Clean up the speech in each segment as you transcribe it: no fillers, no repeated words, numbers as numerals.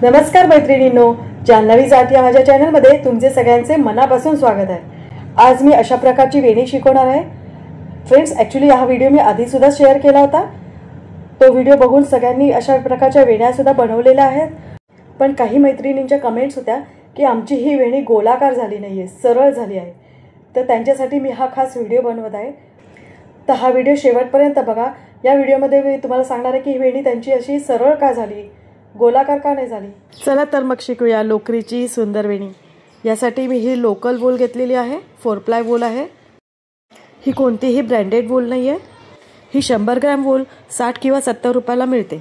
नमस्कार मैत्रिणींनो, जान्हवी जाट या माझ्या चॅनलमध्ये तुमचे सगळ्यांचे मनापासून स्वागत आहे। आज मी अशा प्रकारची वेणी शिकवणार आहे। फ्रेंड्स, ॲक्च्युली हा व्हिडिओ मी आधीसुद्धा शेअर केला होता। तो व्हिडिओ बघून सगळ्यांनी अशा प्रकारच्या वेण्यासुद्धा बनवलेल्या आहेत। पण काही मैत्रिणींच्या कमेंट्स होत्या की आमची ही वेणी गोलाकार झाली नाही आहे, सरळ झाली आहे। तर त्यांच्यासाठी मी हा खास व्हिडिओ बनवत आहे। तर हा व्हिडिओ शेवटपर्यंत बघा। या व्हिडिओमध्ये मी तुम्हाला सांगणार आहे की ही वेणी त्यांची अशी सरळ का झाली, गोलाकार का नाही झाली। चला तर मग शिकूया लोकरीची सुंदर वेणी। यासाठी मी ही लोकल वूल घेतलेली आहे, 4 प्लाय वूल आहे। ही कोणतीही ब्रँडेड वूल नाही आहे। ही 100 ग्रॅम वूल 60 किंवा 70 रुपयाला मिळते।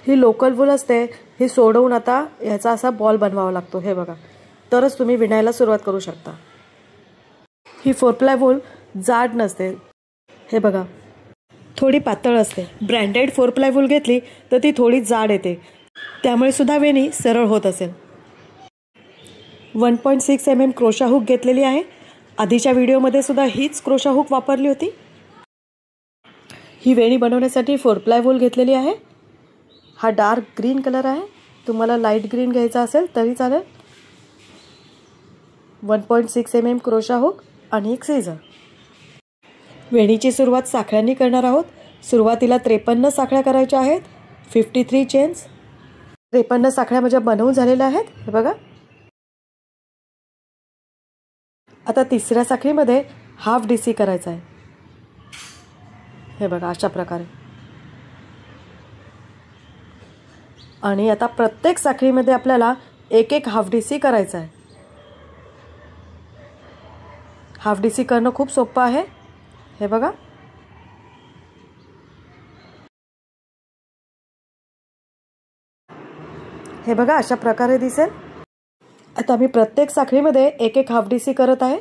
ही लोकल वूल असते। ही सोडवून आता याचा असा बॉल बनवावा लागतो, हे बघा, तरच तुम्ही विणायला सुरुवात करू शकता। ही 4 प्लाय वूल जाड नसते, हे बघा, थोडी पातळ असते। ब्रँडेड 4 प्लाय वूल घेतली तर ती थोडी जाड येते, त्यामुळे सुद्धा वेणी सरळ होत असेल। 1.6 mm क्रोशा हुक घेतलेली आहे। आधीच्या व्हिडिओमध्ये सुद्धा हीच क्रोशा हुक वापरली होती। ही वेणी बनवण्यासाठी 4 प्लाय वूल घेतलेली आहे। हा डार्क ग्रीन कलर आहे, तुम्हाला लाईट ग्रीन घ्यायचा असेल तरी चालेल। 1.6 mm क्रोशा हुक आणि एक सीझर। वेणीची सुरुवात साखळ्यांनी करणार आहोत। सुरुवातीला 53 साखळ्या करायच्या आहेत, 53 चेन्स। 53 साखळ्या माझ्या बनवून झालेल्या आहेत, हे बघा। आता तिसऱ्या साखळीमध्ये हाफ डीसी करायचा आहे, हे बघा, अशा प्रकारे। आणि आता प्रत्येक साखळीमध्ये आपल्याला एक एक हाफ डीसी करायचा आहे। हाफ डीसी करणं खूप सोपं आहे, हे बघा। हे बघा, अशा प्रकारे दिसेल। आता मी प्रत्येक साखळीमध्ये एक एक हाफ डीसी करत आहे।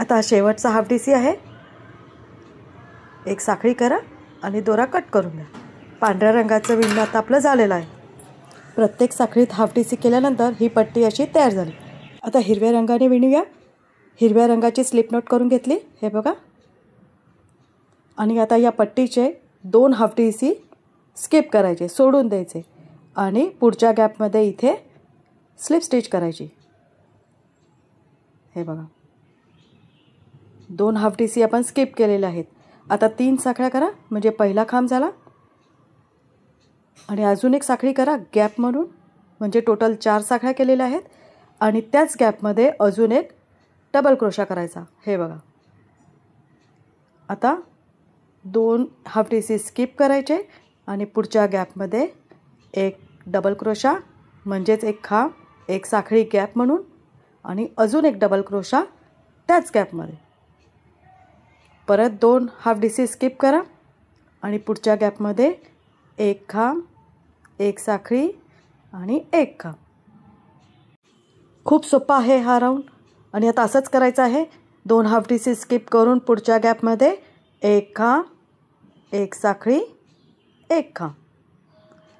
आता शेवटचा हाफ डीसी आहे। एक साखळी करा आणि दोरा कट करून द्या। पांढऱ्या रंगाचं विणणं आता आपलं झालेलं आहे। प्रत्येक साखळीत हाफ डीसी केल्यानंतर ही पट्टी अशी तयार झाली। आता हिरव्या रंगाने विणूया। हिरव्या रंगाची स्लिप नॉट करून घेतली, हे बघा। आणि आता या पट्टीचे 2 हाफ डीसी स्किप करायचे, सोडून द्यायचे आणि पुढच्या गॅपमध्ये इथे स्लिप स्टिच करायची, हे बघा। 2 हाफ डीसी आपण स्किप केलेले आहेत। आता 3 साखळ्या करा, म्हणजे पहिला खांब झाला। आणि अजून एक साखळी करा गॅप म्हणून, म्हणजे टोटल 4 साखळ्या केलेल्या आहेत। आणि त्याच गॅपमध्ये अजून एक डबल क्रोशा करायचा, हे बघा। आता 2 हाफ डीसी स्किप करायचे आणि पुढच्या गॅपमध्ये एक डबल क्रोशा, म्हणजेच एक खांब, एक साखळी गॅप म्हणून, आणि अजून एक डबल क्रोशा त्याच गॅपमध्ये। परत 2 हाफ डीसी स्किप करा आणि पुढच्या गॅपमध्ये एक खांब, एक साखळी आणि एक खांब। खूप सोपा आहे हा राऊंड। आणि आता असंच करायचं आहे। 2 हाफ डीसी स्किप करून पुढच्या गॅपमध्ये एक खांब, एक साखळी, एक खांब।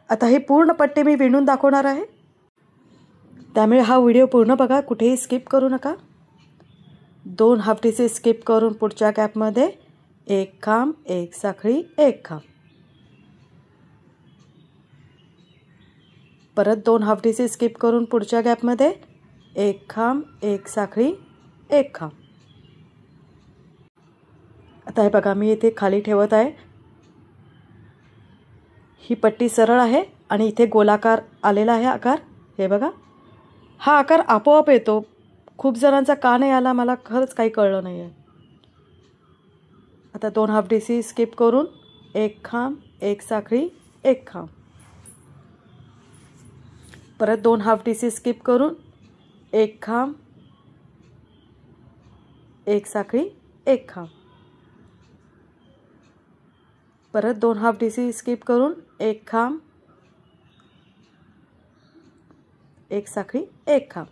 आता ही पूर्ण पट्टी मी विणून दाखवणार आहे, त्यामुळे हा व्हिडिओ पूर्ण बघा, कुठेही स्किप करू नका। 2 हाफ डी सी स्किप करून पुढच्या गॅपमध्ये 1 खांब 1 साखळी 1 खांब, परत 2 हाफ डी सी स्किप करून पुढच्या गॅपमध्ये 1 खांब 1 साखळी 1 खांब. आता हे बघा मी इथे खाली ठेवत आहे. ही पट्टी सरळ आहे आणि इथे गोलाकार आलेला आहे आकार. हे बघा हा आकार आपोआप येतो. खूप जणांचा का नाही आला मला खरंच काही कळलं नाही आहे. आता 2 हाफ डी सी स्किप करून 1 खांब 1 साखळी 1 खांब, परत 2 हाफ डी सी स्किप करून 1 खांब 1 साखळी 1 खांब, परत 2 हाफ डी सी स्किप करून 1 खांब 1 साखळी 1 खांब,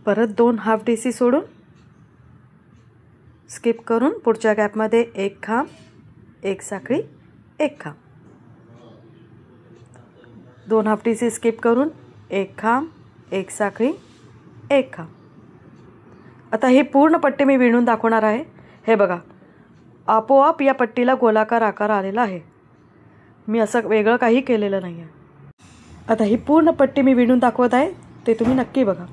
परत 2 हाफ डी सी सोडून स्किप करून पुढच्या गॅपमध्ये 1 खांब 1 साखळी 1 खांब, 2 हाफ डी सी स्किप करून 1 खांब 1 साखळी 1 खांब. आता ही पूर्ण पट्टी मी विणून दाखवणार आहे. हे बघा आपोआप या पट्टीला गोलाकार आकार आलेला आहे. मी असं वेगळं काही केलेलं नाही आहे. आता ही पूर्ण पट्टी मी विणून दाखवत आहे, ते तुम्ही नक्की बघा.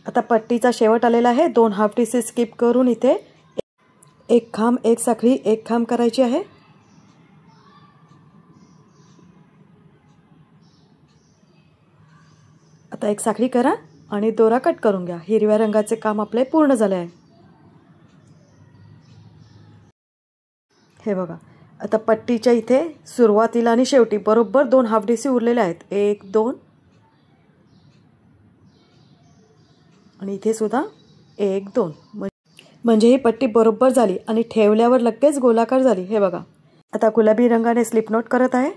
आता पट्टीचा शेवट आलेला आहे. 2 हाफ डी सी स्किप करून इथे 1 खांब 1 साखळी 1 खांब करायची आहे. आता 1 साखळी करा आणि दोरा कट करून घ्या. हिरव्या रंगाचे काम आपले पूर्ण झाले आहे. हे बघा आता पट्टीच्या इथे सुरुवातीला आणि शेवटी बरोबर 2 हाफ डी सी उरलेले आहेत. 1 2 आणि इथे सुद्धा 1 2 म्हणजे ही पट्टी बरोबर झाली आणि ठेवल्यावर लगेच गोलाकार झाली. हे बघा आता गुलाबी रंगाने स्लिप नोट करत आहे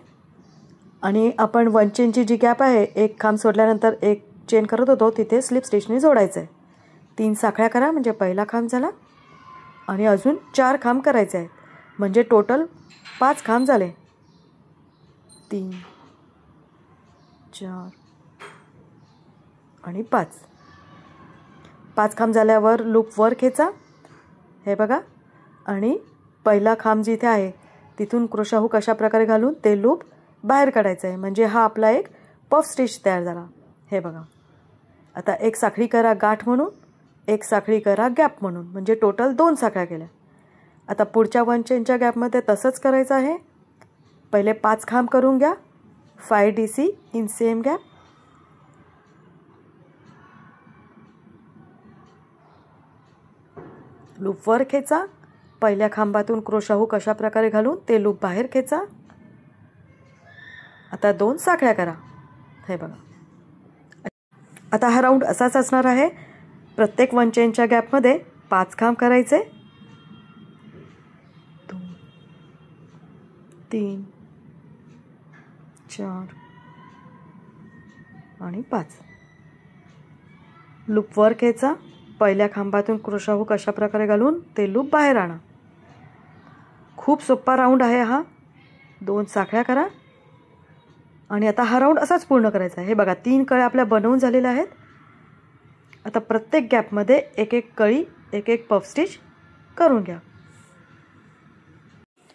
आणि आपण 1 चेनची जी गॅप आहे 1 खांब सोडल्यानंतर 1 चेन करत होतो तिथे स्लिप स्टिचने जोडायचं आहे. 3 साखळ्या करा म्हणजे पहिला खांब झाला आणि अजून 4 खांब करायचे आहेत म्हणजे टोटल 5 खांब झाले. 3 4 आणि 5 खांब झाल्यावर लूप वर खेचा. हे बघा आणि पहिला खांब जिथे आहे तिथून क्रोशा हुक अशा प्रकारे घालून ते लूप बाहेर काढायचं आहे म्हणजे हा आपला एक पफ स्टिच तयार झाला. हे बघा आता 1 साखळी करा गाठ म्हणून 1 साखळी करा गॅप म्हणून म्हणजे टोटल 2 साखळ्या केल्या. आता पुढच्या 1 चेनच्या गॅपमध्ये तसंच करायचं आहे. पहिले 5 खांब करून घ्या 5 D C in same gap. Loop वर खेचा पहिल्या खांबातून क्रोशा हुक अशा प्रकारे घालून ते लूप बाहेर खेचा. आता 2 साखळ्या करा. हे बघा. आता हा राऊंड असाच असणार आहे. प्रत्येक 1 चेनच्या गॅपमध्ये 5 खांब करायचे. 2 3 4 आणि 5. लूप वर खेचा. पहिल्या खांबातून क्रोशा हुक अशा प्रकारे घालून ते लूप बाहेर आणा. खूप सोपा राऊंड आहे हा. 2 साखळ्या करा आणि आता हा राऊंड असाच पूर्ण करायचा आहे. हे बघा 3 कळ्या आपल्या बनवून झालेल्या आहेत. आता प्रत्येक गॅपमध्ये एक एक कळी एक एक पफ स्टिच करून घ्या.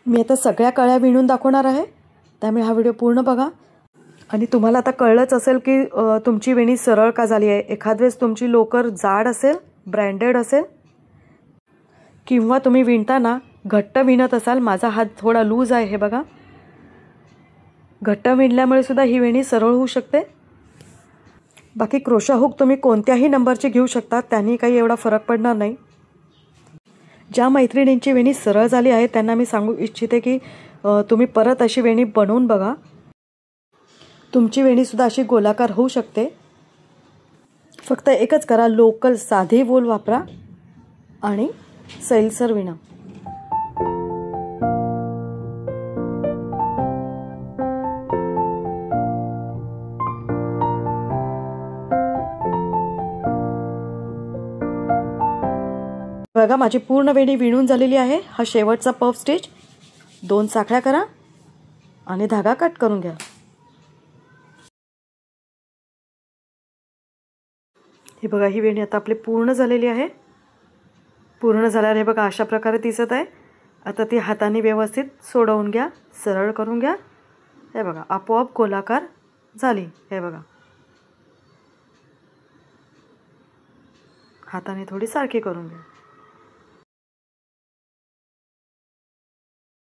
मी आता सगळ्या कळ्या विणून दाखवणार आहे, त्यामुळे हा व्हिडिओ पूर्ण बघा. आणि तुम्हाला आता कळलंच असेल की तुमची वेणी सरळ का झाली आहे. एखाद वेळेस तुमची लोकर जाड असेल, ब्रँडेड असेल, किंवा तुम्ही विणताना घट्ट विणत असाल. माझा हात थोडा लूज आहे. हे बघा, घट्ट विणल्यामुळे सुद्धा ही वेणी सरळ होऊ शकते. बाकी क्रोशा हुक तुम्ही कोणत्याही नंबरची घेऊ शकता, त्यांनी काही एवढा फरक पडणार नाही. ज्या मैत्रिणींची वेणी सरळ झाली आहे त्यांना मी सांगू इच्छिते की तुम्ही परत अशी वेणी बनवून बघा. तुमची वेणीसुद्धा अशी गोलाकार होऊ शकते. फक्त एकच करा, लोकल साधी वूल वापरा आणि सैलसर विणा. बघा माझी पूर्ण वेणी विणून झालेली आहे. हा शेवटचा पफ स्टिच. 2 साखळ्या करा आणि धागा कट करून घ्या. हे बघा ही वेणी आता आपली पूर्ण झालेली आहे. पूर्ण झाल्यावर हे बघा अशा प्रकारे दिसत आहे. आता ती हाताने व्यवस्थित सोडवून घ्या, सरळ करून घ्या. हे बघा आपोआप गोलाकार झाली. हे बघा हाताने थोडी सारखी करून घ्या.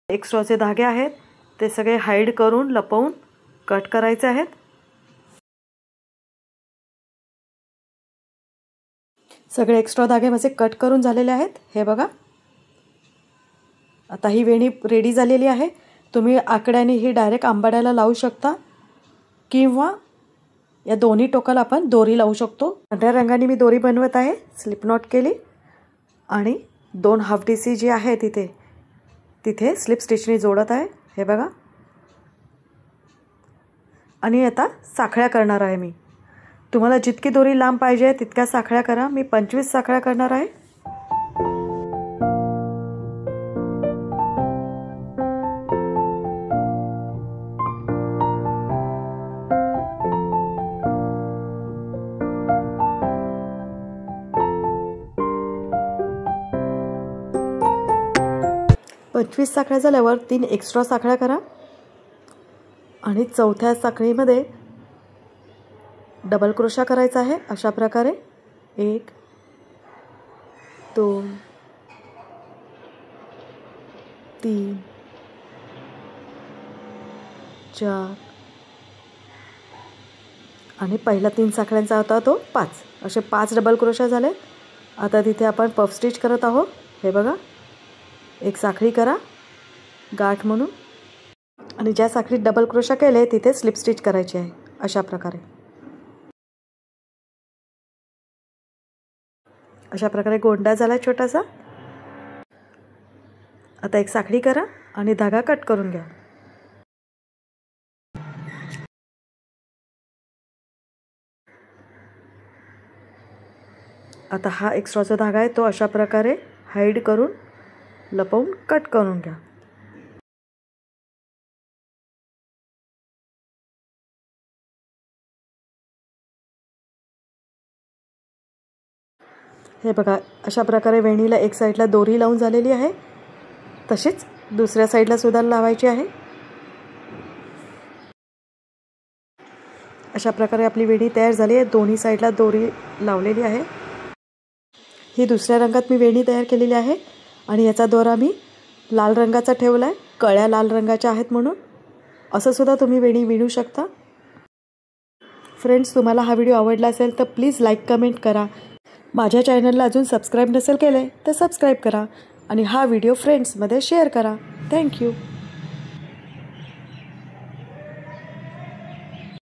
एक्स्ट्राचे धागे आहेत ते सगळे हाईड करून लपवून कट करायचे आहेत. सगळे एक्स्ट्रा धागे माझे कट करून झालेले आहेत. हे बघा आता ही वेणी रेडी झालेली आहे. तुम्ही आकड्याने ही डायरेक्ट आंबाड्याला लावू शकता किंवा या दोन्ही टोकाला आपण दोरी लावू शकतो. पांढऱ्या रंगाने मी दोरी बनवत आहे. स्लिप नॉट केली आणि 2 हाफ डीसी जी आहे तिथे स्लिप स्टिचनी जोडत आहे. हे बघा. आणि आता साखळ्या करणार आहे मी. तुम्हाला जितकी दोरी लांब पाहिजे तितक्या साखळ्या करा. मी 25 साखळ्या करणार आहे. पंचवीस साखळ्या झाल्यावर 3 एक्स्ट्रा साखळ्या करा आणि चौथ्या साखळीमध्ये डबल क्रोशा करायचा आहे. अशा प्रकारे 1 2 3 4 आणि पहिला 3 साखळ्यांचा होता तो 5. असे 5 डबल क्रोशा झाले. आता तिथे आपण पफ स्टिच करत आहोत. हे बघा एक साखळी करा गाठ म्हणून आणि ज्या साखळीत डबल क्रोशा केले तिथे स्लिप स्टिच करायची आहे. अशा प्रकारे गोंडा झाला छोटासा. आता एक साखळी करा आणि धागा कट करून घ्या. आता हा एक्स्ट्राचा धागा आहे तो अशा प्रकारे हाईड करून लपवून कट करून घ्या. हे बघा अशा प्रकारे वेणीला एक साईडला दोरी लावून झालेली आहे. तशीच दुसऱ्या साईडला सुद्धा लावायची आहे. अशा प्रकारे आपली वेणी तयार झाली आहे. दोन्ही साईडला दोरी लावलेली आहे. ही दुसऱ्या रंगात मी वेणी तयार केलेली आहे आणि याचा दोरा मी लाल रंगाचा ठेवला आहे. कळ्या लाल रंगाच्या आहेत म्हणून. असं सुद्धा तुम्ही वेणी विणू शकता. फ्रेंड्स तुम्हाला हा व्हिडिओ आवडला असेल तर प्लीज लाईक कमेंट करा. माझ्या चॅनलला अजून सबस्क्राईब नसेल केले तर सबस्क्राईब करा. आणि हा व्हिडिओ फ्रेंड्समध्ये शेअर करा. थँक्यू.